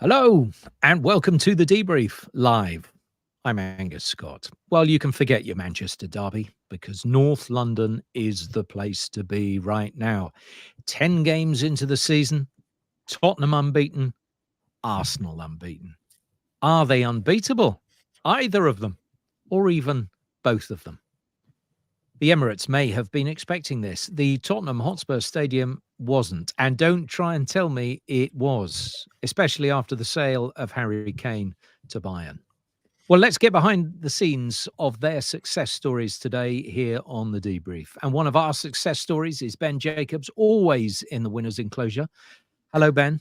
Hello, and welcome to the debrief live. I'm Angus Scott. Well, you can forget your Manchester derby because North London is the place to be right now. 10 games into the season, Tottenham unbeaten, Arsenal unbeaten. Are they unbeatable? Either of them, or even both of them. The Emirates may have been expecting this. The Tottenham Hotspur Stadium wasn't. And don't try and tell me it was, especially after the sale of Harry Kane to Bayern. Well, let's get behind the scenes of their success stories today here on the debrief. And one of our success stories is Ben Jacobs, always in the winner's enclosure. Hello, Ben.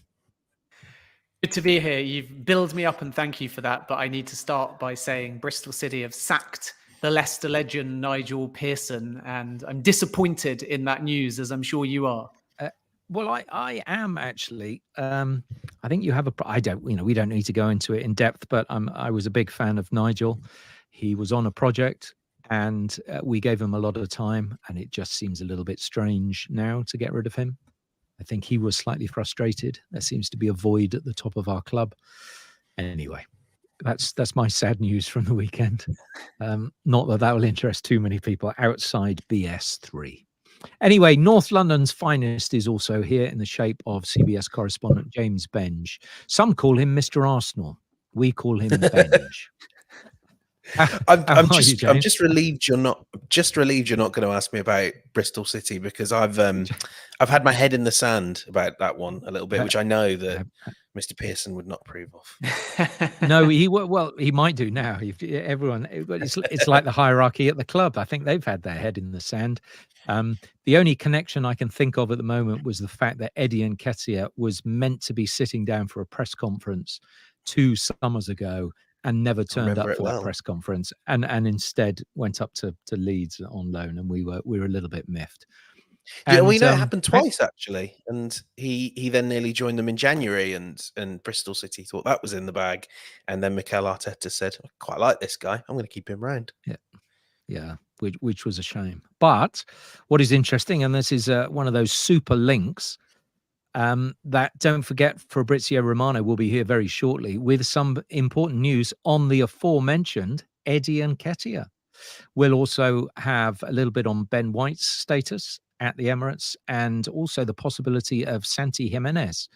Good to be here. You've built me up and thank you for that. But I need to start by saying Bristol City have sacked the Leicester legend Nigel Pearson. And I'm disappointed in that news, as I'm sure you are. Well, I am actually. I think you have I don't, we don't need to go into it in depth, but I was a big fan of Nigel. He was on a project and we gave him a lot of time, and it just seems a little bit strange now to get rid of him. I think he was slightly frustrated. There seems to be a void at the top of our club. Anyway, that's my sad news from the weekend. Not that will interest too many people outside BS3. Anyway, North London's finest is also here in the shape of CBS correspondent James Benge. Some call him Mr. Arsenal. We call him Benge. I'm just relieved you're not going to ask me about Bristol City, because I've had my head in the sand about that one a little bit, which I know that Mr. Pearson would not approve of. No, he might do now. Everyone, it's like the hierarchy at the club. I think they've had their head in the sand. The only connection I can think of at the moment was the fact that Eddie Nketiah was meant to be sitting down for a press conference 2 summers ago and never turned up for that press conference, and instead went up to Leeds on loan, and we were a little bit miffed. Yeah, it happened twice actually, and he then nearly joined them in January, and Bristol City thought that was in the bag, and then Mikel Arteta said, "I quite like this guy. I'm going to keep him around." Yeah, which was a shame. But what is interesting, and this is one of those super links. That, don't forget, Fabrizio Romano will be here very shortly with some important news on the aforementioned Eddie Nketiah. We'll also have a little bit on Ben White's status at the Emirates, and also the possibility of Santi Jimenez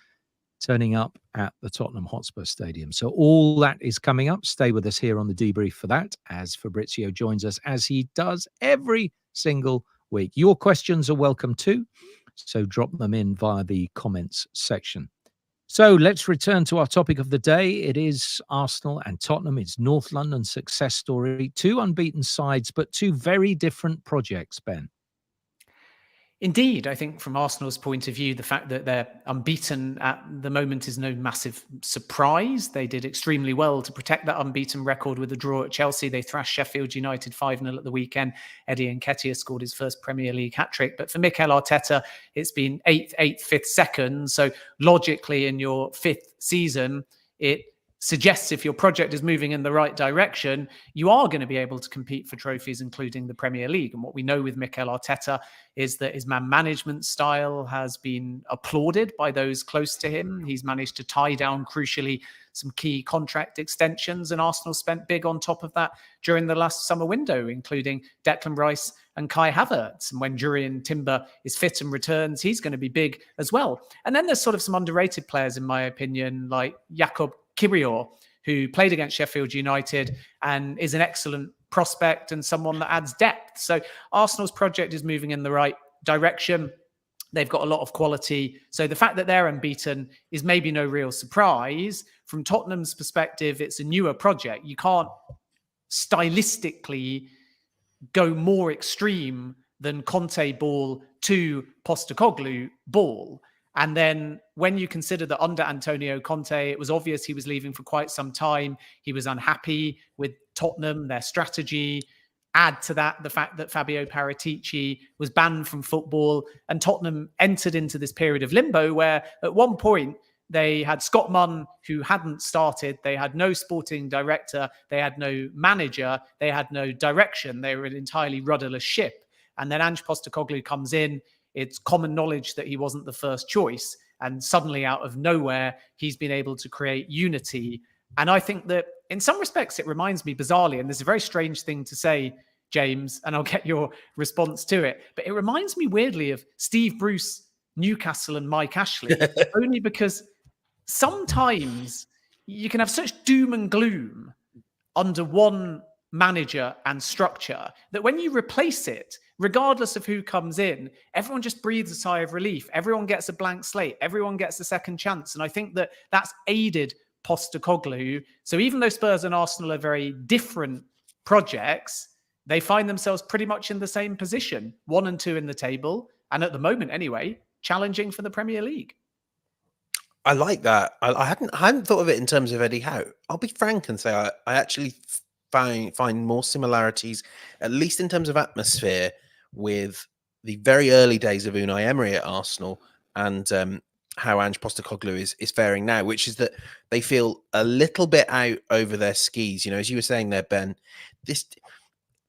turning up at the Tottenham Hotspur Stadium. So all that is coming up. Stay with us here on the debrief for that, as Fabrizio joins us, as he does every single week. Your questions are welcome too, so drop them in via the comments section. So let's return to our topic of the day. It is Arsenal and Tottenham. It's North London's success story. 2 unbeaten sides, but 2 very different projects, Ben. Indeed, I think from Arsenal's point of view, the fact that they're unbeaten at the moment is no massive surprise. They did extremely well to protect that unbeaten record with a draw at Chelsea. They thrashed Sheffield United 5-0 at the weekend. Eddie Nketiah scored his first Premier League hat-trick. But for Mikel Arteta, it's been 8th, 5th, 2nd. So logically, in your 5th season, it suggests if your project is moving in the right direction, you are going to be able to compete for trophies, including the Premier League. And what we know with Mikel Arteta is that his man management style has been applauded by those close to him. He's managed to tie down, crucially, some key contract extensions, and Arsenal spent big on top of that during the last summer window, including Declan Rice and Kai Havertz. And when Jurrien Timber is fit and returns, he's going to be big as well. And then there's sort of some underrated players, in my opinion, like Jakob Kiwior, who played against Sheffield United and is an excellent prospect and someone that adds depth. So Arsenal's project is moving in the right direction. They've got a lot of quality. So the fact that they're unbeaten is maybe no real surprise. From Tottenham's perspective, it's a newer project. You can't stylistically go more extreme than Conte ball to Postecoglou ball. And then when you consider that under Antonio Conte, it was obvious he was leaving for quite some time. He was unhappy with Tottenham, their strategy. Add to that the fact that Fabio Paratici was banned from football, and Tottenham entered into this period of limbo where at one point they had Scott Munn, who hadn't started. They had no sporting director. They had no manager. They had no direction. They were an entirely rudderless ship. And then Ange Postecoglou comes in. It's common knowledge that he wasn't the first choice. And suddenly out of nowhere, he's been able to create unity. And I think that in some respects, it reminds me bizarrely, and this is a very strange thing to say, James, and I'll get your response to it, but it reminds me weirdly of Steve Bruce, Newcastle, and Mike Ashley, only because sometimes you can have such doom and gloom under one manager and structure that when you replace it, regardless of who comes in, everyone just breathes a sigh of relief. Everyone gets a blank slate. Everyone gets a second chance. And I think that that's aided Postecoglou. So even though Spurs and Arsenal are very different projects, they find themselves pretty much in the same position, 1 and 2 in the table. And at the moment, anyway, challenging for the Premier League. I like that. I hadn't thought of it in terms of Eddie Howe. I'll be frank and say I actually find more similarities, at least in terms of atmosphere, with the very early days of Unai Emery at Arsenal and how Ange Postecoglou is faring now, which is that they feel a little bit out over their skis. You know, as you were saying there, Ben, this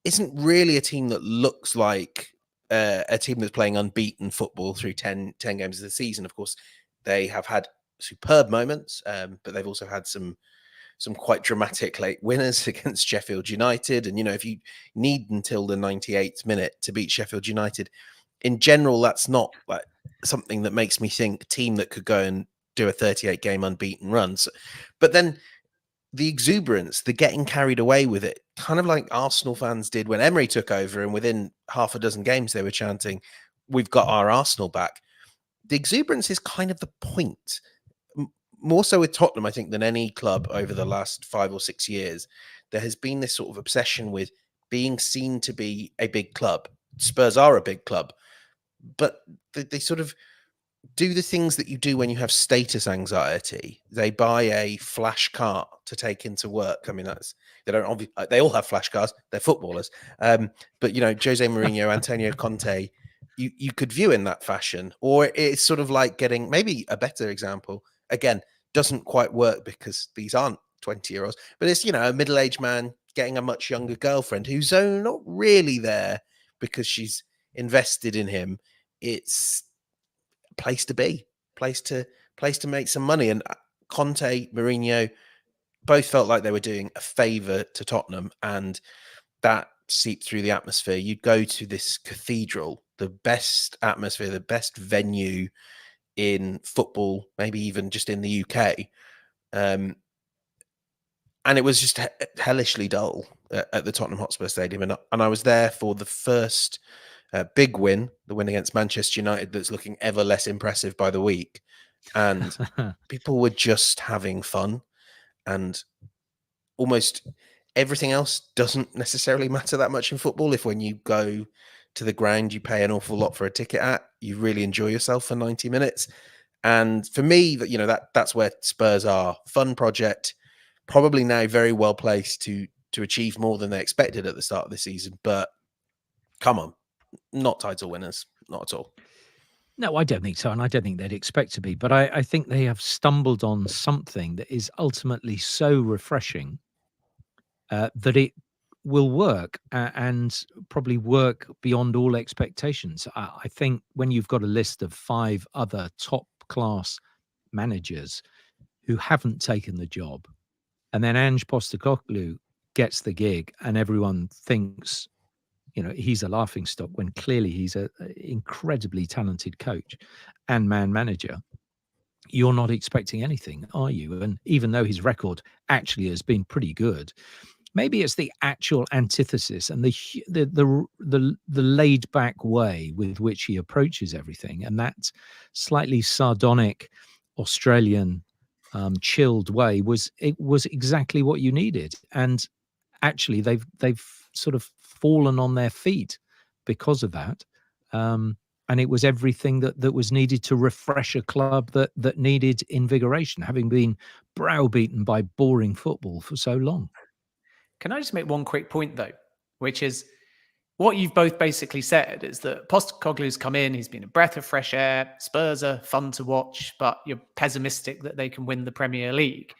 isn't really a team that looks like a team that's playing unbeaten football through 10 games of the season. Of course, they have had superb moments, but they've also had some quite dramatic late winners against Sheffield United. And, you know, if you need until the 98th minute to beat Sheffield United, in general, that's not like something that makes me think team that could go and do a 38 game unbeaten run. So, but then the exuberance, the getting carried away with it, kind of like Arsenal fans did when Emery took over, and within half a dozen games they were chanting, "We've got our Arsenal back." The exuberance is kind of the point. More so with Tottenham, I think, than any club over the last 5 or 6 years. There has been this sort of obsession with being seen to be a big club. Spurs are a big club, but they sort of do the things that you do when you have status anxiety. They buy a flash car to take into work. I mean, they all have flash cars. They're footballers. But, you know, Jose Mourinho, Antonio Conte, you could view in that fashion. Or it's sort of like getting, maybe a better example, again, doesn't quite work because these aren't 20-year-olds, but it's, you know, a middle-aged man getting a much younger girlfriend who's not really there because she's invested in him. It's a place to be, place to make some money. And Conte, Mourinho both felt like they were doing a favour to Tottenham, and that seeped through the atmosphere. You'd go to this cathedral, the best atmosphere, the best venue in football, maybe even just in the UK. And it was just hellishly dull at the Tottenham Hotspur Stadium. And I was there for the first big win, the win against Manchester United, that's looking ever less impressive by the week. And people were just having fun. And almost everything else doesn't necessarily matter that much in football. If when you go to the ground, you pay an awful lot for a ticket you really enjoy yourself for 90 minutes. And for me, that, you know, that's where Spurs are. Fun project, probably now very well placed to achieve more than they expected at the start of the season. But come on, not title winners, not at all. No, I don't think so, and I don't think they'd expect to be. But I think they have stumbled on something that is ultimately so refreshing that it will work and probably work beyond all expectations. I think when you've got a list of 5 other top-class managers who haven't taken the job, and then Ange Postecoglou gets the gig and everyone thinks, you know, he's a laughingstock when clearly he's an incredibly talented coach and manager, you're not expecting anything, are you? And even though his record actually has been pretty good, maybe it's the actual antithesis and the laid back way with which he approaches everything, and that slightly sardonic Australian chilled way was exactly what you needed. And actually, they've sort of fallen on their feet because of that. And it was everything that was needed to refresh a club that needed invigoration, having been browbeaten by boring football for so long. Can I just make one quick point, though, which is what you've both basically said is that Postecoglou's come in, he's been a breath of fresh air, Spurs are fun to watch, but you're pessimistic that they can win the Premier League.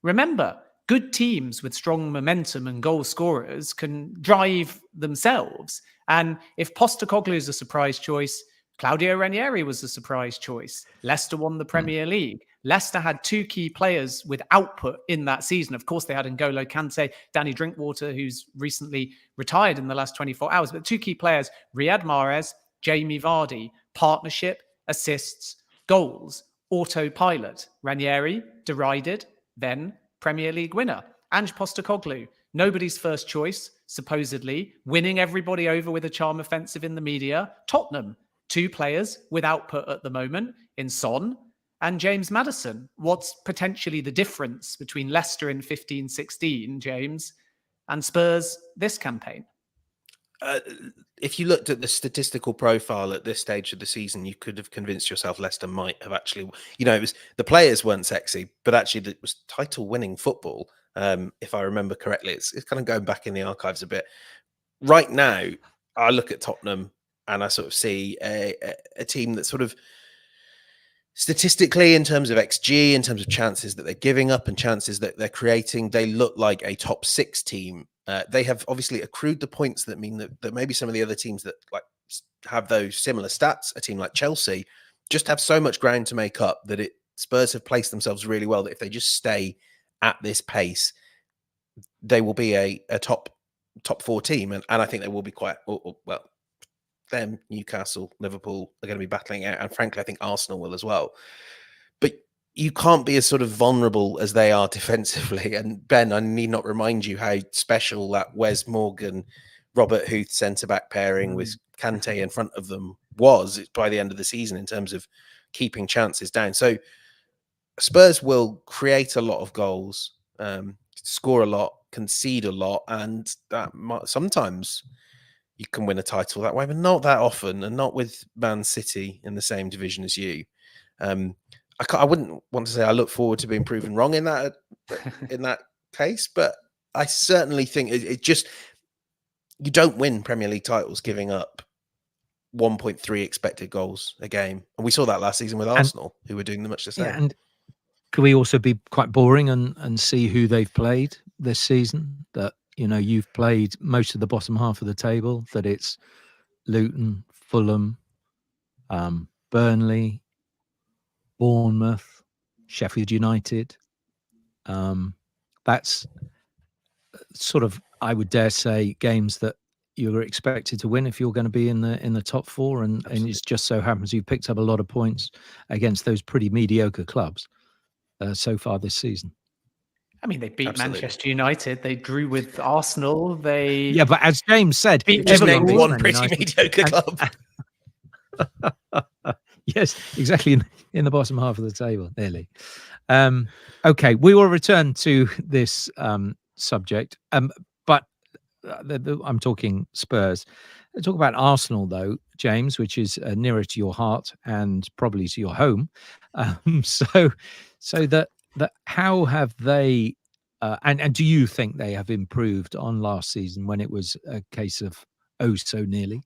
Remember, good teams with strong momentum and goal scorers can drive themselves. And if Postecoglou is a surprise choice, Claudio Ranieri was the surprise choice. Leicester won the Premier League. Leicester had 2 key players with output in that season. Of course, they had N'Golo Kante, Danny Drinkwater, who's recently retired in the last 24 hours. But 2 key players, Riyad Mahrez, Jamie Vardy, partnership, assists, goals, autopilot. Ranieri, derided, then Premier League winner. Ange Postecoglou, nobody's first choice, supposedly, winning everybody over with a charm offensive in the media. Tottenham, 2 players with output at the moment in Son and James Maddison. What's potentially the difference between Leicester in 15-16, James, and Spurs this campaign? If you looked at the statistical profile at this stage of the season, you could have convinced yourself Leicester might have actually, it was the players weren't sexy, but actually it was title-winning football. If I remember correctly, it's kind of going back in the archives a bit. Right now, I look at Tottenham and I sort of see a team that sort of statistically, in terms of XG, in terms of chances that they're giving up and chances that they're creating, they look like a top 6 team. They have obviously accrued the points that mean that maybe some of the other teams that like have those similar stats, a team like Chelsea, just have so much ground to make up that Spurs have placed themselves really well that if they just stay at this pace, they will be a top 4 team. And I think they will be quite, well, them, Newcastle, Liverpool are going to be battling out. And frankly, I think Arsenal will as well. But you can't be as sort of vulnerable as they are defensively. And Ben, I need not remind you how special that Wes Morgan, Robert Huth centre-back pairing with Kante in front of them was by the end of the season in terms of keeping chances down. So Spurs will create a lot of goals, score a lot, concede a lot, and that sometimes you can win a title that way, but not that often, and not with Man City in the same division as you. I wouldn't want to say I look forward to being proven wrong in that case, but I certainly think it just, you don't win Premier League titles giving up 1.3 expected goals a game, and we saw that last season with Arsenal, who were doing much the same. Yeah, and could we also be quite boring and see who they've played this season? That you've played most of the bottom half of the table. That it's Luton, Fulham, Burnley, Bournemouth, Sheffield United. That's sort of, I would dare say, games that you're expected to win if you're going to be in the top 4, and it just so happens you've picked up a lot of points against those pretty mediocre clubs so far this season. I mean, they beat Manchester United. They drew with Arsenal. But as James said, just named one pretty mediocre club. Yes, exactly, in the bottom half of the table, nearly. Okay, we will return to this subject, but I'm talking Spurs. Let's talk about Arsenal, though, James, which is nearer to your heart and probably to your home. So that how have they, and do you think they have improved on last season when it was a case of so nearly?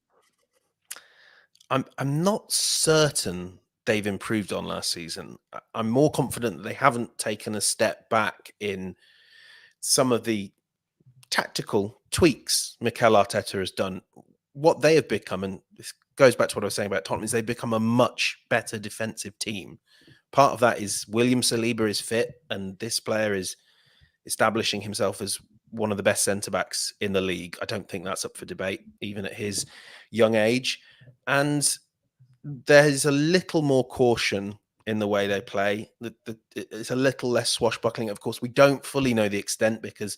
I'm not certain they've improved on last season. I'm more confident that they haven't taken a step back in some of the tactical tweaks Mikel Arteta has done. What they have become, and this goes back to what I was saying about Tottenham, is they've become a much better defensive team. Part of that is William Saliba is fit, and this player is establishing himself as one of the best centre-backs in the league. I don't think that's up for debate, even at his young age. And there's a little more caution in the way they play. It's a little less swashbuckling. Of course, we don't fully know the extent because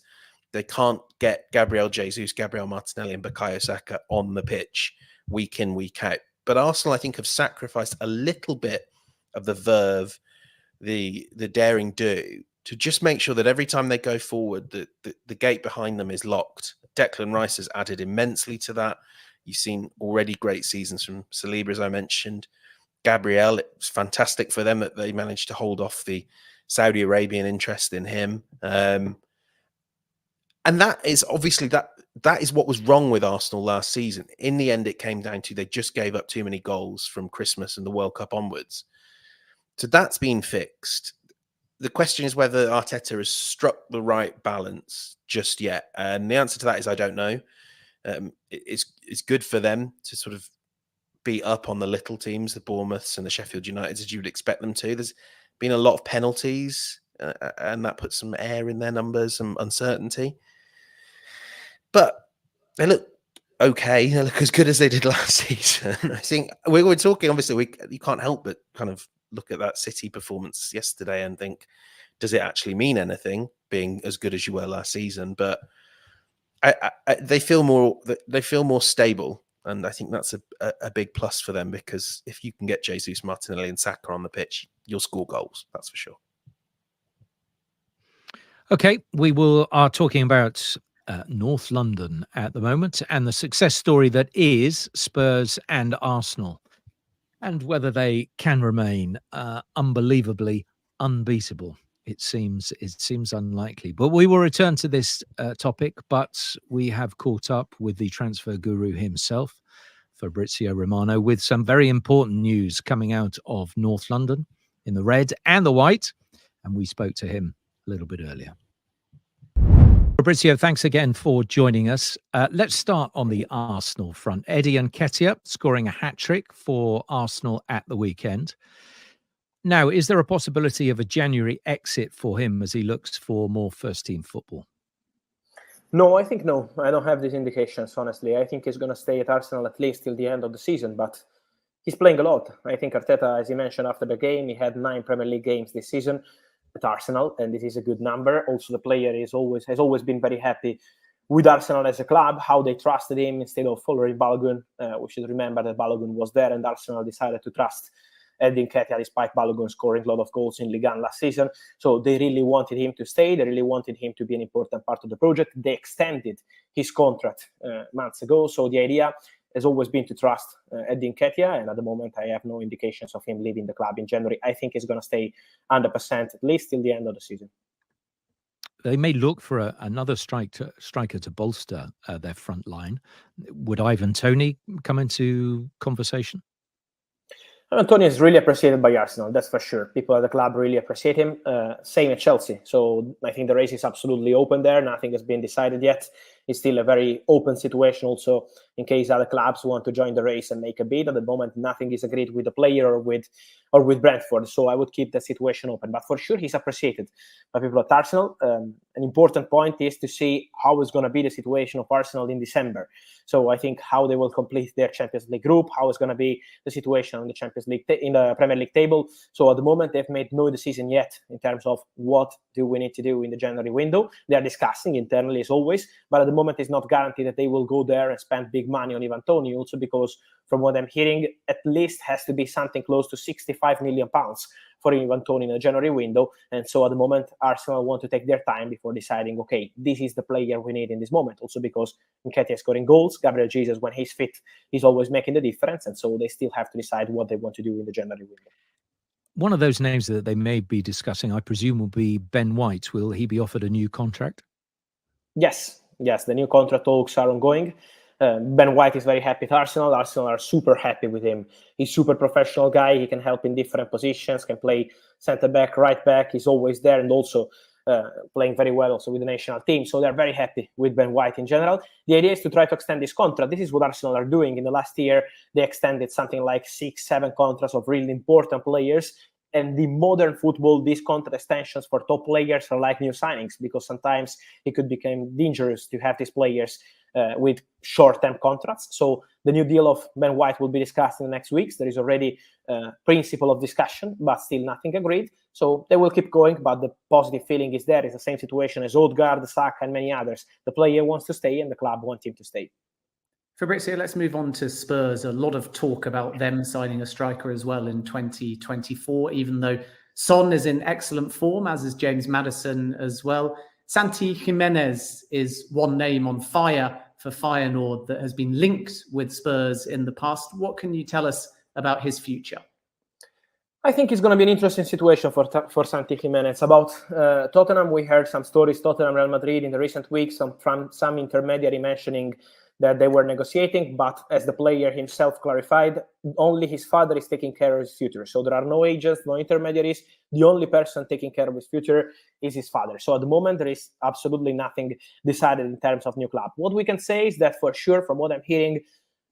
they can't get Gabriel Jesus, Gabriel Martinelli and Bukayo Saka on the pitch week in, week out. But Arsenal, I think, have sacrificed a little bit of the verve, the daring do, to just make sure that every time they go forward, the gate behind them is locked. Declan Rice has added immensely to that. You've seen already great seasons from Saliba, as I mentioned. Gabriel, it was fantastic for them that they managed to hold off the Saudi Arabian interest in him. And that is obviously that is what was wrong with Arsenal last season. In the end, it came down to they just gave up too many goals from Christmas and the World Cup onwards. So that's been fixed. The question is whether Arteta has struck the right balance just yet. And the answer to that is I don't know. It's good for them to sort of beat up on the little teams, the Bournemouths and the Sheffield Uniteds, as you would expect them to. There's been a lot of penalties, and that puts some air in their numbers, some uncertainty. But they look okay. They look as good as they did last season. I think we were talking, obviously, you can't help but kind of look at that City performance yesterday and think, does it actually mean anything being as good as you were last season? But they feel more stable, and I think that's a big plus for them, because if you can get Jesus, Martinelli, and Saka on the pitch, you'll score goals. That's for sure. Okay, we are talking about North London at the moment, and the success story that is Spurs and Arsenal, and whether they can remain unbelievably unbeatable. It seems unlikely, but we will return to this topic. But we have caught up with the transfer guru himself, Fabrizio Romano, with some very important news coming out of North London in the red and the white, and we spoke to him a little bit earlier. Fabrizio, thanks again for joining us. Let's start on the Arsenal front. Eddie Nketiah scoring a hat-trick for Arsenal at the weekend. Now, is there a possibility of a January exit for him as he looks for more first-team football? No, I think no. I don't have these indications, honestly. I think he's going to stay at Arsenal at least till the end of the season, but he's playing a lot. I think Arteta, as he mentioned after the game, he had 9 Premier League games this season at Arsenal, and this is a good number. Also, the player has always been very happy with Arsenal as a club, how they trusted him instead of following Balogun. We should remember that Balogun was there, and Arsenal decided to trust Eddie Nketiah despite Balogun scoring a lot of goals in Ligue 1 last season. So they really wanted him to stay. They really wanted him to be an important part of the project. They extended his contract months ago. So the idea has always been to trust Eddie Nketiah, and at the moment I have no indications of him leaving the club in January. I think he's going to stay 100% at least till the end of the season. They may look for another striker to bolster their front line. Would Ivan Toney come into conversation? Antonio is really appreciated by Arsenal, that's for sure. People at the club really appreciate him. Same at Chelsea. So I think the race is absolutely open there. Nothing has been decided yet. It's still a very open situation also in case other clubs want to join the race and make a bid. At the moment, nothing is agreed with the player or with Brentford. So I would keep the situation open. But for sure, he's appreciated by people at Arsenal. An important point is to see how is going to be the situation of Arsenal in December. So I think how they will complete their Champions League group, how is going to be the situation in the Champions League in the Premier League table. So at the moment, they've made no decision yet in terms of what do we need to do in the January window. They are discussing internally as always, but at the moment, it's not guaranteed that they will go there and spend big money on Ivan Toney. Also because from what I'm hearing, at least has to be something close to £65 million for Ivan Toney in the January window. And so at the moment, Arsenal want to take their time before deciding, okay, this is the player we need in this moment. Also because Nketiah is scoring goals. Gabriel Jesus, when he's fit, he's always making the difference. And so they still have to decide what they want to do in the January window. One of those names that they may be discussing, I presume, will be Ben White. Will he be offered a new contract? Yes, the new contract talks are ongoing. Ben White is very happy at Arsenal. Arsenal are super happy with him. He's super professional guy. He can help in different positions, can play centre-back, right-back. He's always there and also playing very well also with the national team. So they're very happy with Ben White in general. The idea is to try to extend this contract. This is what Arsenal are doing. In the last year, they extended something like 6-7 contracts of really important players. And the modern football, these contract extensions for top players are like new signings because sometimes it could become dangerous to have these players with short-term contracts. So the new deal of Ben White will be discussed in the next weeks. There is already a principle of discussion, but still nothing agreed. So they will keep going, but the positive feeling is there. It's the same situation as Odegaard, Saka, and many others. The player wants to stay and the club wants him to stay. Fabrizio, let's move on to Spurs. A lot of talk about them signing a striker as well in 2024, even though Son is in excellent form, as is James Maddison as well. Santi Jimenez is one name on fire for Feyenoord that has been linked with Spurs in the past. What can you tell us about his future? I think it's going to be an interesting situation for Santi Jimenez. About Tottenham, we heard some stories, Tottenham, Real Madrid in the recent weeks, from some intermediary mentioning that they were negotiating, but as the player himself clarified, only his father is taking care of his future. So there are no agents, no intermediaries. The only person taking care of his future is his father. So at the moment, there is absolutely nothing decided in terms of new club. What we can say is that for sure, from what I'm hearing,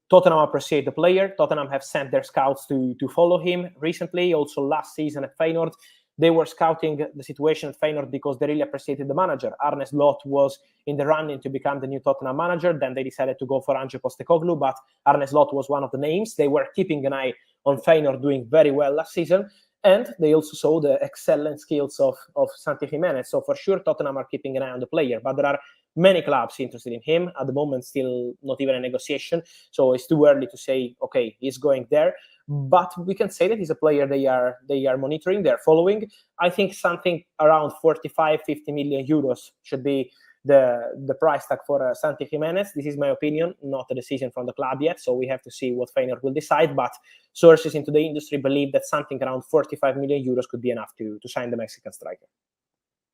Tottenham appreciate the player. Tottenham have sent their scouts to follow him recently. Also last season at Feyenoord, they were scouting the situation at Feyenoord because they really appreciated the manager. Arne Slot was in the running to become the new Tottenham manager. Then they decided to go for Ange Postecoglou, but Arne Slot was one of the names. They were keeping an eye on Feyenoord doing very well last season. And they also saw the excellent skills of Santi Gimenez. So for sure, Tottenham are keeping an eye on the player. But there are many clubs interested in him. At the moment, still not even a negotiation. So it's too early to say, okay, he's going there. But we can say that he's a player they are monitoring, they're following. I think something around 45, 50 million euros should be the price tag for Santi Gimenez. This is my opinion, not a decision from the club yet. So we have to see what Feyenoord will decide. But sources into the industry believe that something around 45 million euros could be enough to sign the Mexican striker.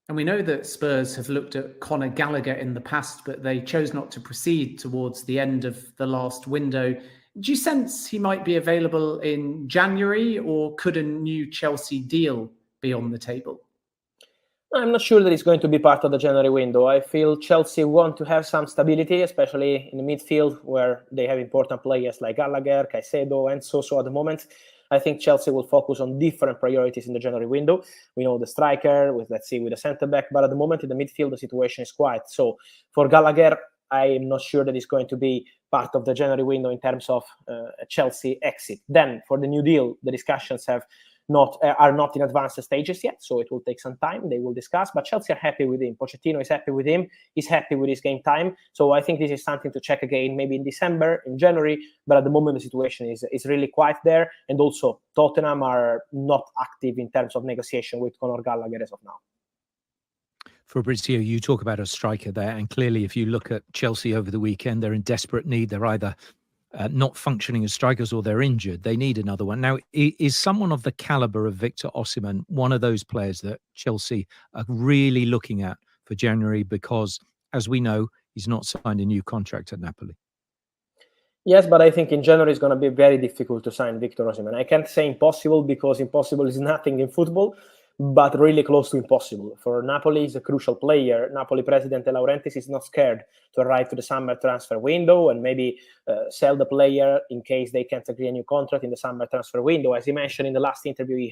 And we know that Spurs have looked at Conor Gallagher in the past, but they chose not to proceed towards the end of the last window. Do you sense he might be available in January, or could a new Chelsea deal be on the table? I'm not sure that it's going to be part of the January window. I feel Chelsea want to have some stability, especially in the midfield where they have important players like Gallagher, Caicedo, and so at the moment. I think Chelsea will focus on different priorities in the January window. We know the striker, with the centre-back, but at the moment in the midfield, the situation is quiet. So for Gallagher, I am not sure that it's going to be part of the January window in terms of a Chelsea exit. Then for the new deal, the discussions are not in advanced stages yet, so it will take some time. They will discuss, but Chelsea are happy with him. Pochettino is happy with him. He's happy with his game time. So I think this is something to check again, maybe in December, in January. But at the moment, the situation is really quiet there. And also, Tottenham are not active in terms of negotiation with Conor Gallagher as of now. Fabrizio, you talk about a striker there, and clearly, if you look at Chelsea over the weekend, they're in desperate need. They're either not functioning as strikers or they're injured. They need another one. Now, is someone of the caliber of Victor Osimhen one of those players that Chelsea are really looking at for January? Because, as we know, he's not signed a new contract at Napoli. Yes, but I think in January it's going to be very difficult to sign Victor Osimhen. I can't say impossible because impossible is nothing in football, but really close to impossible. For Napoli, he's a crucial player. Napoli president De Laurentiis is not scared to arrive to the summer transfer window and maybe sell the player in case they can't agree a new contract in the summer transfer window. As he mentioned in the last interview he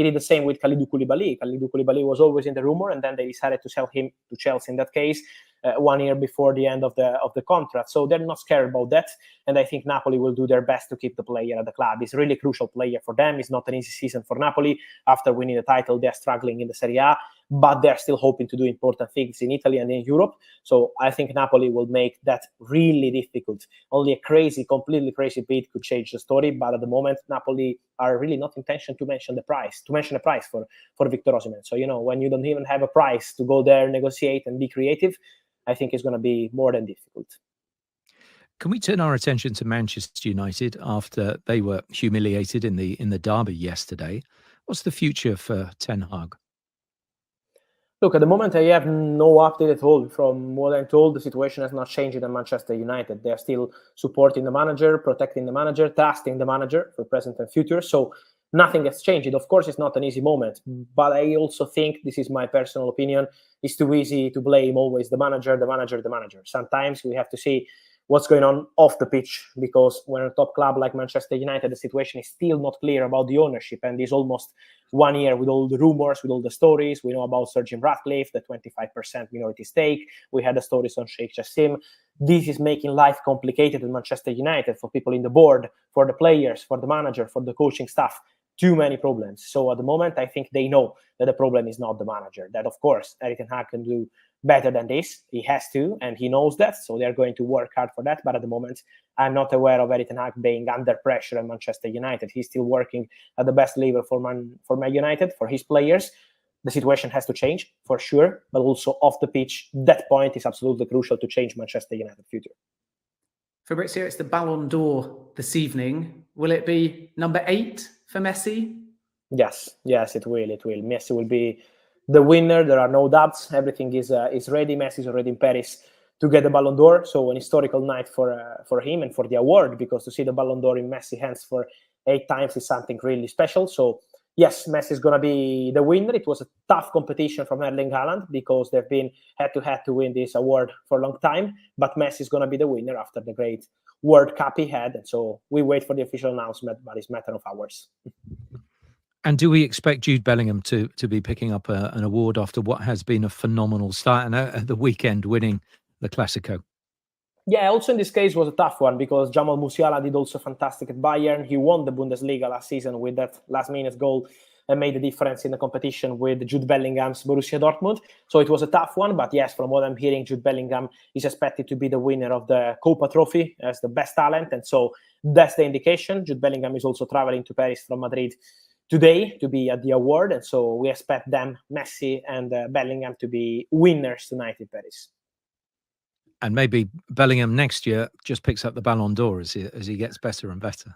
did the same with Kalidou Koulibaly. Kalidou Koulibaly was always in the rumor, and then they decided to sell him to Chelsea in that case 1 year before the end of the contract. So they're not scared about that, and I think Napoli will do their best to keep the player at the club. He's a really crucial player for them. It's not an easy season for Napoli. After winning the title, they're struggling in the Serie A, but they're still hoping to do important things in Italy and in Europe. So I think Napoli will make that really difficult. Only a completely crazy bid could change the story, but at the moment, Napoli are really not intention to mention the price for Victor Osimhen. So, when you don't even have a price to go there, negotiate and be creative, I think it's going to be more than difficult. Can we turn our attention to Manchester United after they were humiliated in the derby yesterday? What's the future for Ten Hag? Look, at the moment, I have no update at all. From what I'm told, the situation has not changed in Manchester United. They are still supporting the manager, protecting the manager, trusting the manager for present and future. So nothing has changed. Of course, it's not an easy moment, but I also think, this is my personal opinion, it's too easy to blame always the manager. Sometimes we have to see what's going on off the pitch, because when a top club like Manchester United, the situation is still not clear about the ownership, and it's almost 1 year with all the rumors, with all the stories. We know about Sir Jim Ratcliffe, the 25% minority stake. We had the stories on Sheikh Jassim. This is making life complicated in Manchester United for people in the board, for the players, for the manager, for the coaching staff. Too many problems. So at the moment, I think they know that the problem is not the manager. That, of course, Erik ten Hag can do better than this. He has to, and he knows that. So they're going to work hard for that. But at the moment, I'm not aware of Erik ten Hag being under pressure at Manchester United. He's still working at the best level for Man United, for his players. The situation has to change, for sure. But also off the pitch, that point is absolutely crucial to change Manchester United's future. Fabrizio, it's the Ballon d'Or this evening. Will it be number 8 for Messi? Yes, it will. Messi will be the winner. There are no doubts. Everything is ready. Messi is already in Paris to get the Ballon d'Or. So an historical night for him and for the award, because to see the Ballon d'Or in Messi's hands for 8 times is something really special. So yes, Messi is going to be the winner. It was a tough competition from Erling Haaland because they've been head-to-head to win this award for a long time. But Messi is going to be the winner after the great World Cup he had. And so we wait for the official announcement, but it's a matter of hours. And do we expect Jude Bellingham to be picking up an award after what has been a phenomenal start and at the weekend winning the Classico? Yeah, also in this case was a tough one because Jamal Musiala did also fantastic at Bayern. He won the Bundesliga last season with that last-minute goal and made the difference in the competition with Jude Bellingham's Borussia Dortmund. So it was a tough one, but yes, from what I'm hearing, Jude Bellingham is expected to be the winner of the Copa Trophy as the best talent, and so that's the indication. Jude Bellingham is also traveling to Paris from Madrid today to be at the award, and so we expect them, Messi and Bellingham, to be winners tonight in Paris. And maybe Bellingham next year just picks up the Ballon d'Or as he gets better and better.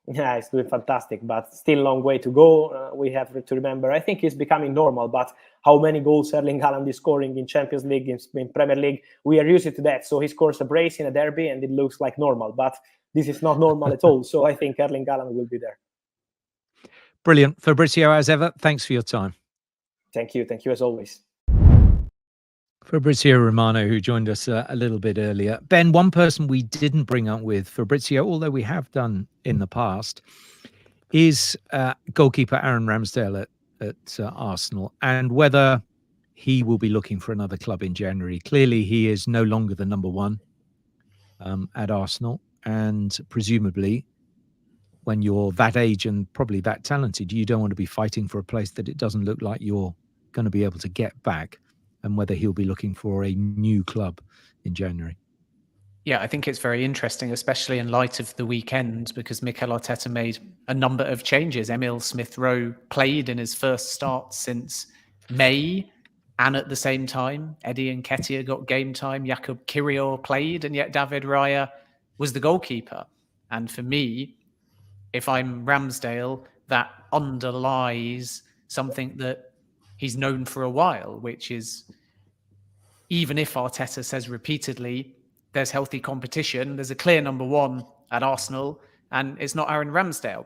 Yeah, he's doing fantastic, but still a long way to go. We have to remember, I think it's becoming normal, but how many goals Erling Haaland is scoring in Champions League, in Premier League, we are used to that. So he scores a brace in a derby and it looks like normal, but this is not normal at all. So I think Erling Haaland will be there. Brilliant. Fabrizio, as ever, thanks for your time. Thank you. Thank you as always. Fabrizio Romano, who joined us a little bit earlier. Ben, one person we didn't bring up with Fabrizio, although we have done in the past, is goalkeeper Aaron Ramsdale at Arsenal, and whether he will be looking for another club in January. Clearly, he is no longer the number one at Arsenal, and presumably, when you're that age and probably that talented, you don't want to be fighting for a place that it doesn't look like you're going to be able to get back, and whether he'll be looking for a new club in January. Yeah, I think it's very interesting, especially in light of the weekend, because Mikel Arteta made a number of changes. Emil Smith-Rowe played in his first start since May, and at the same time, Eddie Nketiah got game time, Jakub Kiwior played, and yet David Raya was the goalkeeper. And for me, if I'm Ramsdale, that underlies something that he's known for a while, which is, even if Arteta says repeatedly there's healthy competition, there's a clear number one at Arsenal, and it's not Aaron Ramsdale.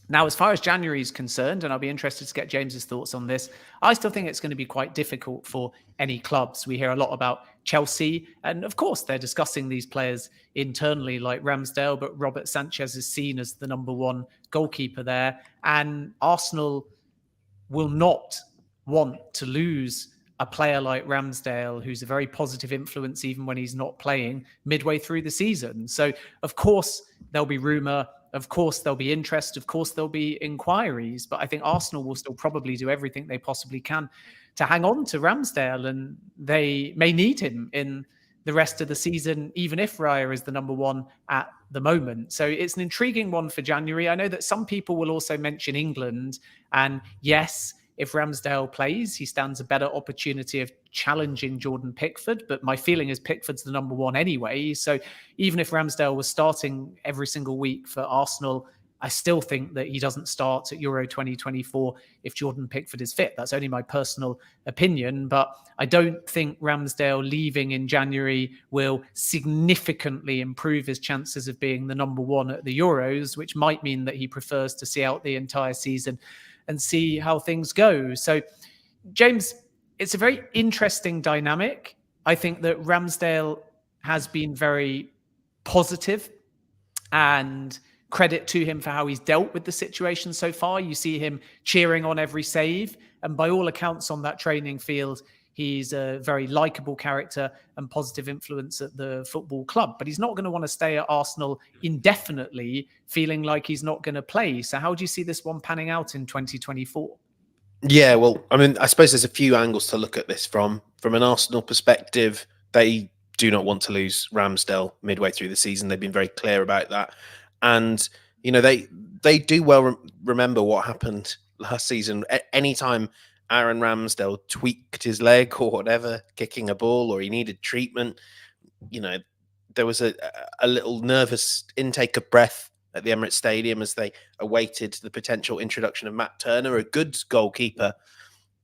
Now, as far as January is concerned, and I'll be interested to get James's thoughts on this, I still think it's going to be quite difficult for any clubs. We hear a lot about Chelsea, and of course, they're discussing these players internally like Ramsdale, but Robert Sanchez is seen as the number one goalkeeper there, and Arsenal will not want to lose a player like Ramsdale, who's a very positive influence even when he's not playing midway through the season. So, of course, there'll be rumour. Of course, there'll be interest. Of course, there'll be inquiries. But I think Arsenal will still probably do everything they possibly can to hang on to Ramsdale. And they may need him in the rest of the season, even if Raya is the number one at the moment. So it's an intriguing one for January. I know that some people will also mention England. And yes, if Ramsdale plays, he stands a better opportunity of challenging Jordan Pickford. But my feeling is Pickford's the number one anyway. So even if Ramsdale was starting every single week for Arsenal, I still think that he doesn't start at Euro 2024 if Jordan Pickford is fit. That's only my personal opinion. But I don't think Ramsdale leaving in January will significantly improve his chances of being the number one at the Euros, which might mean that he prefers to see out the entire season and see how things go. So, James, it's a very interesting dynamic. I think that Ramsdale has been very positive, and credit to him for how he's dealt with the situation so far. You see him cheering on every save, and by all accounts on that training field, he's a very likable character and positive influence at the football club. But he's not going to want to stay at Arsenal indefinitely, feeling like he's not going to play. So how do you see this one panning out in 2024? Yeah, well, I mean, I suppose there's a few angles to look at this from. From an Arsenal perspective, they do not want to lose Ramsdale midway through the season. They've been very clear about that. And, you know, they do well remember what happened last season. Anytime Aaron Ramsdale tweaked his leg or whatever, kicking a ball, or he needed treatment, you know, there was a little nervous intake of breath at the Emirates Stadium as they awaited the potential introduction of Matt Turner, a good goalkeeper.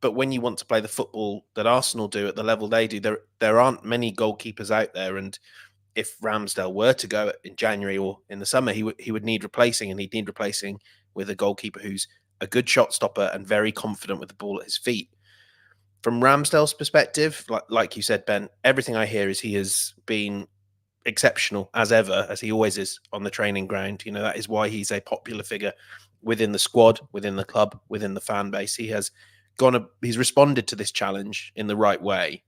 But when you want to play the football that Arsenal do at the level they do, there aren't many goalkeepers out there. And if Ramsdale were to go in January or in the summer, he would need replacing, and he'd need replacing with a goalkeeper who's a good shot stopper and very confident with the ball at his feet. From Ramsdale's perspective, like you said, Ben, everything I hear is he has been exceptional as ever, as he always is on the training ground. That is why he's a popular figure within the squad, within the club, within the fan base. He's responded to this challenge in the right way.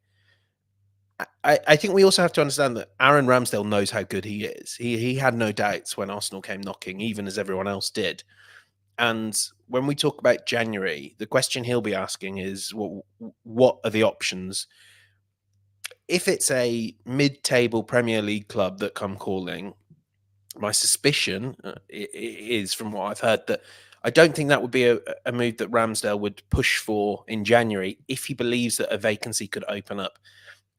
I think we also have to understand that Aaron Ramsdale knows how good he is. He had no doubts when Arsenal came knocking, even as everyone else did. And when we talk about January, the question he'll be asking is, what are the options? If it's a mid-table Premier League club that come calling, my suspicion is, from what I've heard, that I don't think that would be a move that Ramsdale would push for in January if he believes that a vacancy could open up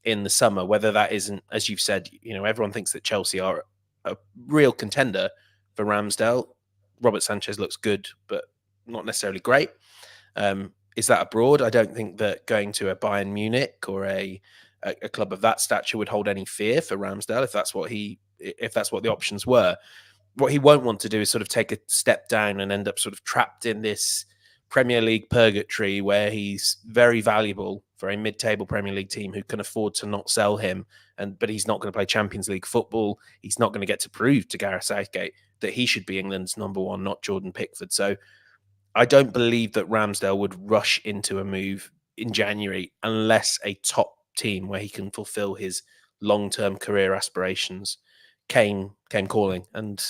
in the summer. Whether that isn't, as you've said, everyone thinks that Chelsea are a real contender for Ramsdale. Robert Sanchez looks good, but not necessarily great. Is that abroad? I don't think that going to a Bayern Munich or a club of that stature would hold any fear for Ramsdale if that's what the options were. What he won't want to do is sort of take a step down and end up sort of trapped in this Premier League purgatory where he's very valuable for a mid-table Premier League team who can afford to not sell him, but he's not going to play Champions League football. He's not going to get to prove to Gareth Southgate that he should be England's number one, not Jordan Pickford. So I don't believe that Ramsdale would rush into a move in January unless a top team where he can fulfill his long-term career aspirations came calling. And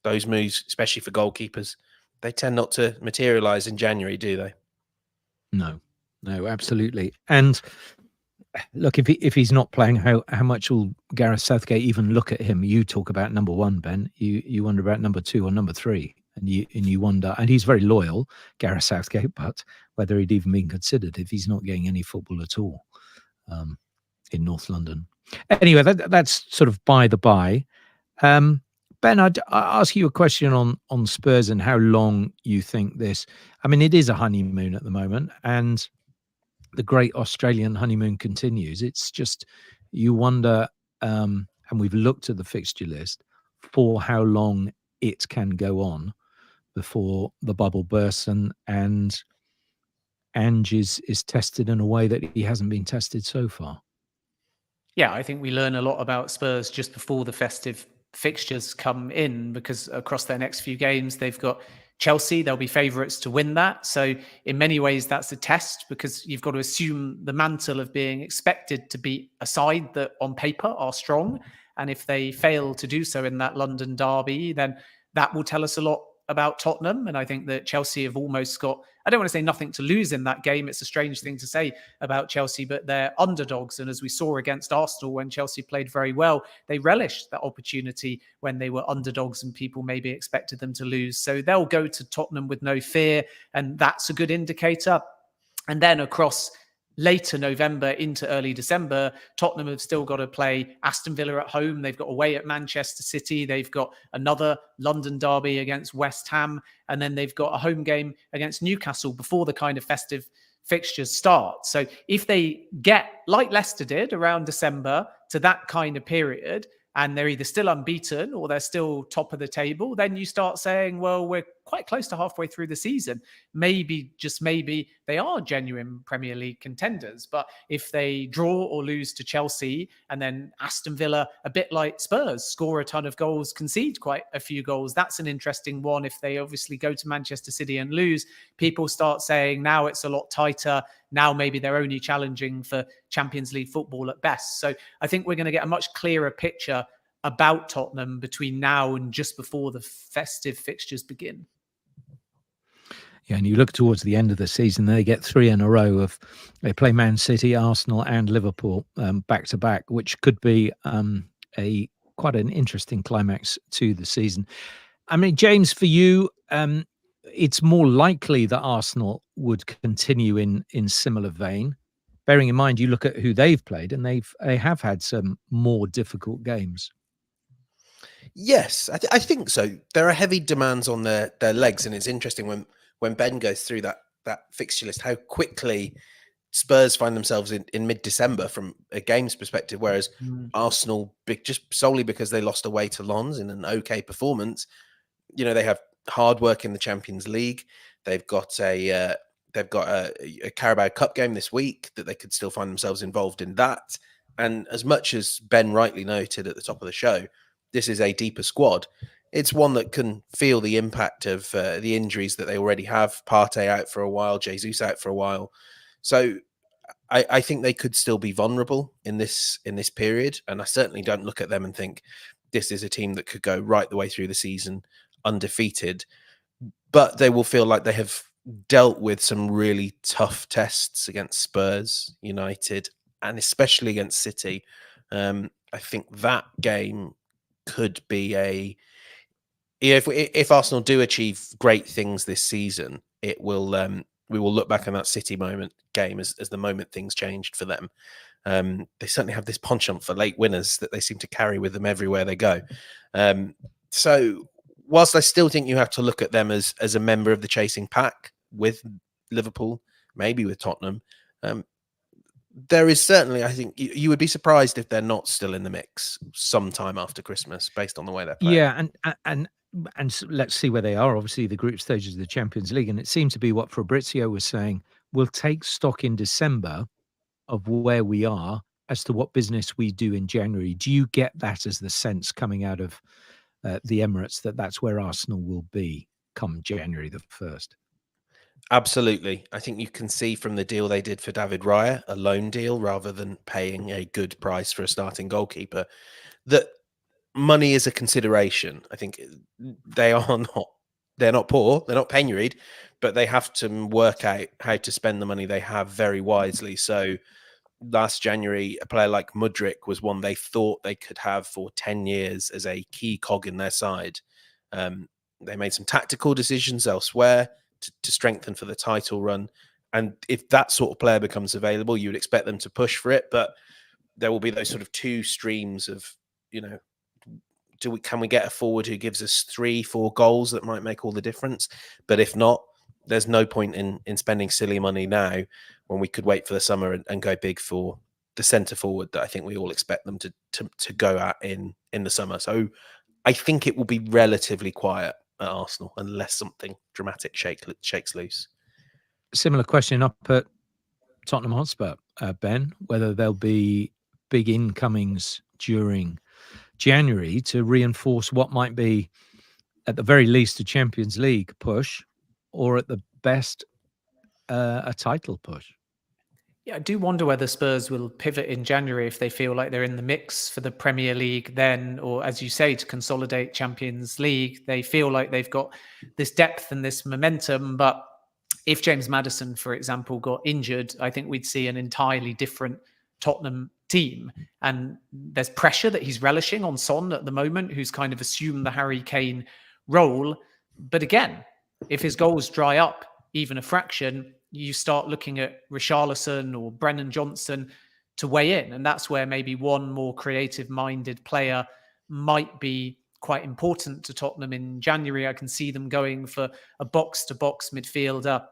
those moves, especially for goalkeepers, they tend not to materialize in January, do they? No, absolutely. And look, if he's not playing, how much will Gareth Southgate even look at him? You talk about number one, Ben. You wonder about number two or number three, and you wonder. And he's very loyal, Gareth Southgate, but whether he'd even been considered if he's not getting any football at all in North London. Anyway, that's sort of by the by. Ben, I'll ask you a question on Spurs and how long you think this. I mean, it is a honeymoon at the moment, and the great Australian honeymoon continues. It's just, you wonder, and we've looked at the fixture list, for how long it can go on before the bubble bursts and Ange is tested in a way that he hasn't been tested so far. Yeah, I think we learn a lot about Spurs just before the festive fixtures come in, because across their next few games, they've got Chelsea. They'll be favourites to win that. So in many ways, that's a test, because you've got to assume the mantle of being expected to beat a side that on paper are strong. And if they fail to do so in that London derby, then that will tell us a lot about Tottenham. And I think that Chelsea have almost got, I don't want to say nothing to lose in that game. It's a strange thing to say about Chelsea, but they're underdogs. And as we saw against Arsenal, when Chelsea played very well, they relished that opportunity when they were underdogs and people maybe expected them to lose. So they'll go to Tottenham with no fear. And that's a good indicator. And then across later November into early December, Tottenham have still got to play Aston Villa at home. They've got away at Manchester City. They've got another London derby against West Ham. And then they've got a home game against Newcastle before the kind of festive fixtures start. So if they get, like Leicester did around December, to that kind of period, and they're either still unbeaten or they're still top of the table, then you start saying, well, we're quite close to halfway through the season. Maybe, just maybe, they are genuine Premier League contenders. But if they draw or lose to Chelsea, and then Aston Villa, a bit like Spurs, score a ton of goals, concede quite a few goals, that's an interesting one. If they obviously go to Manchester City and lose, people start saying now it's a lot tighter. Now maybe they're only challenging for Champions League football at best. So I think we're going to get a much clearer picture about Tottenham between now and just before the festive fixtures begin. Yeah, and you look towards the end of the season, they get 3 in a row they play Man City, Arsenal and Liverpool back to back, which could be quite an interesting climax to the season. I mean, James, for you, it's more likely that Arsenal would continue in similar vein, bearing in mind you look at who they've played, and they have had some more difficult games. Yes, I think so. There are heavy demands on their legs, and it's interesting when Ben goes through that fixture list, how quickly Spurs find themselves in mid-December from a games perspective, whereas Arsenal, just solely because they lost away to Lens in an okay performance, they have hard work in the Champions League. They've got a Carabao Cup game this week that they could still find themselves involved in that. And as much as Ben rightly noted at the top of the show, this is a deeper squad. It's one that can feel the impact of the injuries that they already have. Partey out for a while, Jesus out for a while. So I think they could still be vulnerable in this period. And I certainly don't look at them and think this is a team that could go right the way through the season undefeated. But they will feel like they have dealt with some really tough tests against Spurs, United, and especially against City. I think that game could be if Arsenal do achieve great things this season, it will we will look back on that City game as the moment things changed for them. They certainly have this penchant for late winners that they seem to carry with them everywhere they go. So whilst I still think you have to look at them as a member of the chasing pack with Liverpool, maybe with Tottenham, there is certainly, I think, you would be surprised if they're not still in the mix sometime after Christmas, based on the way they're playing. Yeah, and let's see where they are. Obviously, the group stages of the Champions League, and it seemed to be what Fabrizio was saying. We'll take stock in December of where we are as to what business we do in January. Do you get that as the sense coming out of the Emirates that that's where Arsenal will be come January the 1st? Absolutely. I think you can see from the deal they did for David Raya, a loan deal rather than paying a good price for a starting goalkeeper, that money is a consideration. I think they're not poor, they're not penuried, but they have to work out how to spend the money they have very wisely. So last January, a player like Mudryk was one they thought they could have for 10 years as a key cog in their side. They made some tactical decisions elsewhere to strengthen for the title run. And if that sort of player becomes available, you would expect them to push for it. But there will be those sort of two streams of, can we get a forward who gives us 3-4 goals that might make all the difference? But if not, there's no point in spending silly money now when we could wait for the summer and go big for the centre forward that I think we all expect them to go at in the summer. So I think it will be relatively quiet at Arsenal unless something dramatic shakes loose. Similar question up at Tottenham Hotspur, Ben, whether there'll be big incomings during January to reinforce what might be, at the very least, a Champions League push, or at the best, a title push. Yeah, I do wonder whether Spurs will pivot in January if they feel like they're in the mix for the Premier League then, or as you say, to consolidate Champions League. They feel like they've got this depth and this momentum, but if James Maddison, for example, got injured, I think we'd see an entirely different Tottenham team. And there's pressure that he's relishing on Son at the moment, who's kind of assumed the Harry Kane role. But again, if his goals dry up even a fraction, you start looking at Richarlison or Brennan Johnson to weigh in. And that's where maybe one more creative-minded player might be quite important to Tottenham in January. I can see them going for a box-to-box midfielder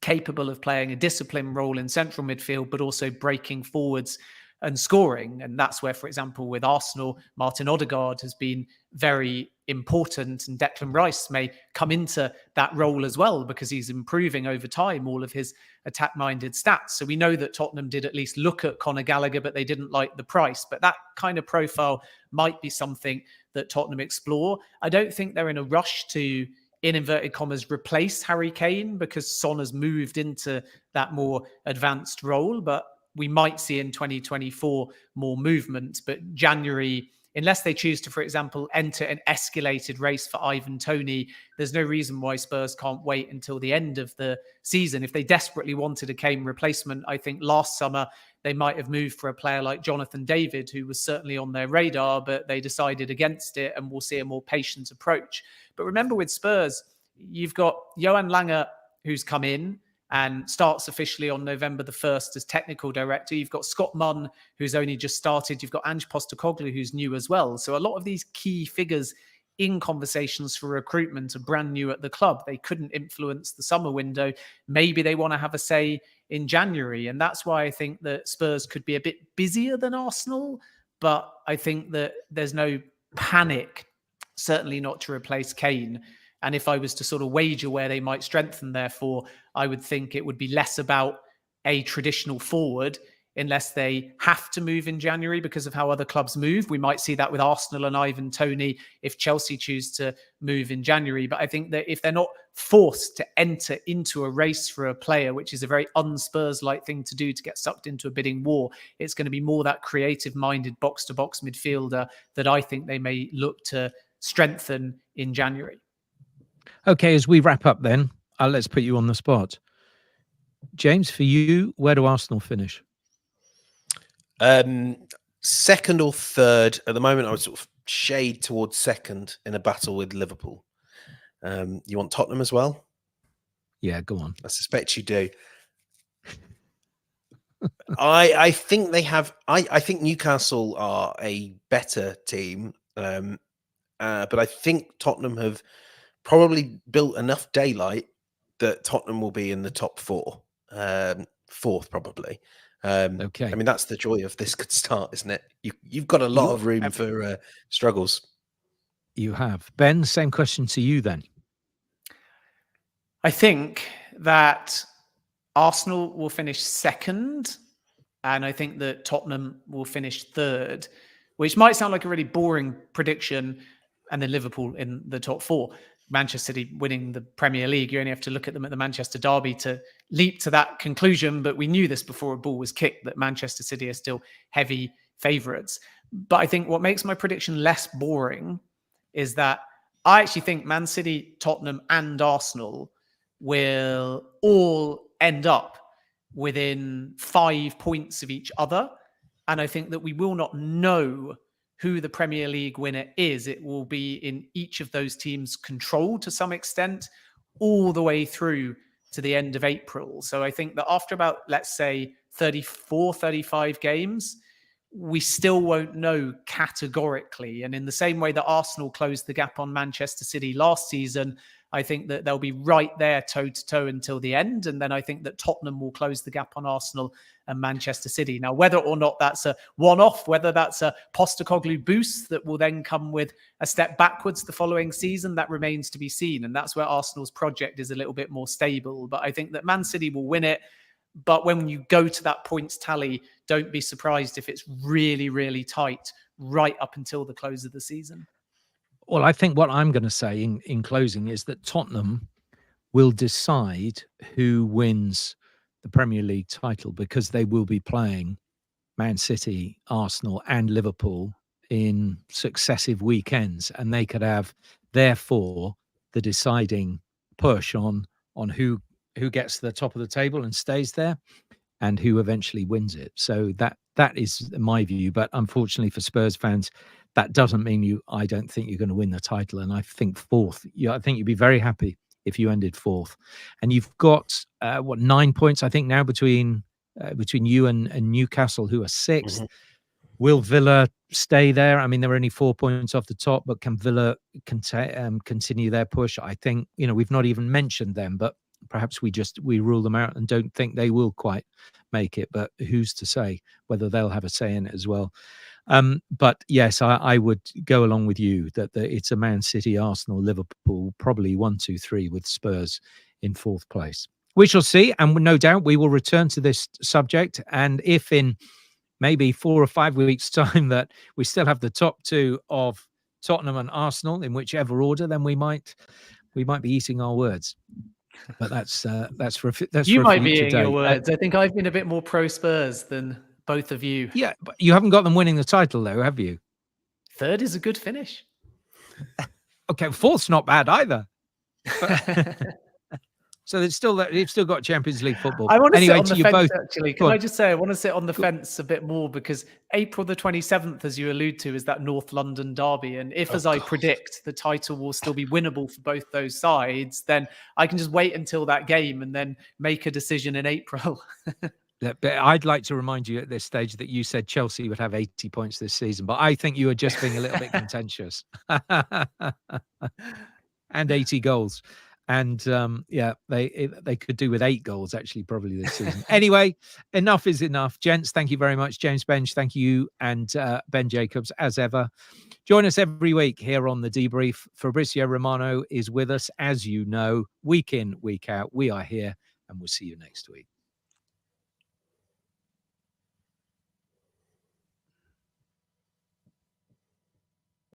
capable of playing a disciplined role in central midfield, but also breaking forwards and scoring. And that's where, for example, with Arsenal, Martin Odegaard has been very important, and Declan Rice may come into that role as well because he's improving over time all of his attack-minded stats. So we know that Tottenham did at least look at Conor Gallagher, but they didn't like the price. But that kind of profile might be something that Tottenham explore. I don't think they're in a rush to, in inverted commas, replace Harry Kane because Son has moved into that more advanced role. But we might see in 2024 more movement. But January, unless they choose to, for example, enter an escalated race for Ivan Toney, there's no reason why Spurs can't wait until the end of the season. If they desperately wanted a Kane replacement, I think last summer they might have moved for a player like Jonathan David, who was certainly on their radar, but they decided against it, and we'll see a more patient approach. But remember, with Spurs, you've got Johan Lange, who's come in and starts officially on November the 1st as technical director. You've got Scott Munn, who's only just started. You've got Ange Postecoglou, who's new as well. So a lot of these key figures in conversations for recruitment are brand new at the club. They couldn't influence the summer window. Maybe they want to have a say in January. And that's why I think that Spurs could be a bit busier than Arsenal. But I think that there's no panic, certainly not to replace Kane. And if I was to sort of wager where they might strengthen, therefore, I would think it would be less about a traditional forward. unless they have to move in January because of how other clubs move. We might see that with Arsenal and Ivan Toney if Chelsea choose to move in January. But I think that if they're not forced to enter into a race for a player, which is a very un-Spurs-like thing to do, to get sucked into a bidding war, it's going to be more that creative-minded box-to-box midfielder that I think they may look to strengthen in January. Okay, as we wrap up then, let's put you on the spot. James, for you, where do Arsenal finish? Second or third. At the moment, I would sort of shade towards second in a battle with Liverpool. You want Tottenham as well? Yeah, go on. I suspect you do. I think they have. I think Newcastle are a better team, but I think Tottenham have probably built enough daylight that Tottenham will be in the top four, fourth probably. Okay. I mean, that's the joy of this good start, isn't it? You've got a lot of room for struggles. You have. Ben, same question to you then. I think that Arsenal will finish second, and I think that Tottenham will finish third, which might sound like a really boring prediction, and then Liverpool in the top four. Manchester City winning the Premier League, you only have to look at them at the Manchester derby to leap to that conclusion. But we knew this before a ball was kicked, that Manchester City are still heavy favourites. But I think what makes my prediction less boring is that I actually think Man City, Tottenham and Arsenal will all end up within 5 points of each other. And I think that we will not know who the Premier League winner is. It will be in each of those teams' control to some extent, all the way through to the end of April. So I think that after about, let's say, 34, 35 games, we still won't know categorically. And in the same way that Arsenal closed the gap on Manchester City last season, I think that they'll be right there toe-to-toe until the end. And then I think that Tottenham will close the gap on Arsenal and Manchester City. Now, whether or not that's a one-off, whether that's a Postecoglou boost that will then come with a step backwards the following season, that remains to be seen. And that's where Arsenal's project is a little bit more stable. But I think that Man City will win it. But when you go to that points tally, don't be surprised if it's really, really tight right up until the close of the season. Well, I think what I'm going to say in closing is that Tottenham will decide who wins the Premier League title, because they will be playing Man City, Arsenal and Liverpool in successive weekends. And they could have, therefore, the deciding push on who gets to the top of the table and stays there and who eventually wins it. So that is my view. But unfortunately for Spurs fans, that doesn't mean I don't think you're going to win the title. And I think fourth, I think you'd be very happy if you ended fourth. And you've got 9 points, I think, now between you and Newcastle, who are sixth. Mm-hmm. Will Villa stay there? I mean, they're only 4 points off the top, but can Villa continue their push? I think, we've not even mentioned them, but perhaps we rule them out and don't think they will quite make it. But who's to say whether they'll have a say in it as well? But yes, I would go along with you that it's a Man City, Arsenal, Liverpool, probably 1, 2, 3 with Spurs in fourth place. We shall see. And no doubt we will return to this subject. And if in maybe 4 or 5 weeks' time that we still have the top two of Tottenham and Arsenal in whichever order, then we might be eating our words. But that's for you for might be eating your words. I think I've been a bit more pro Spurs than both of you. Yeah, but you haven't got them winning the title, though, have you? Third is a good finish. Okay, fourth's not bad either. So they've still got Champions League football. I want to sit on the fence, actually. Can I just say, I want to sit on the fence a bit more, because April the 27th, as you allude to, is that North London derby. And if, I predict, the title will still be winnable for both those sides, then I can just wait until that game and then make a decision in April. But I'd like to remind you at this stage that you said Chelsea would have 80 points this season, but I think you were just being a little bit contentious. And 80 goals. And they could do with 8 goals actually probably this season. Anyway, enough is enough. Gents, thank you very much. James Benge, thank you. And Ben Jacobs, as ever. Join us every week here on The Debrief. Fabrizio Romano is with us, as you know, week in, week out. We are here, and we'll see you next week.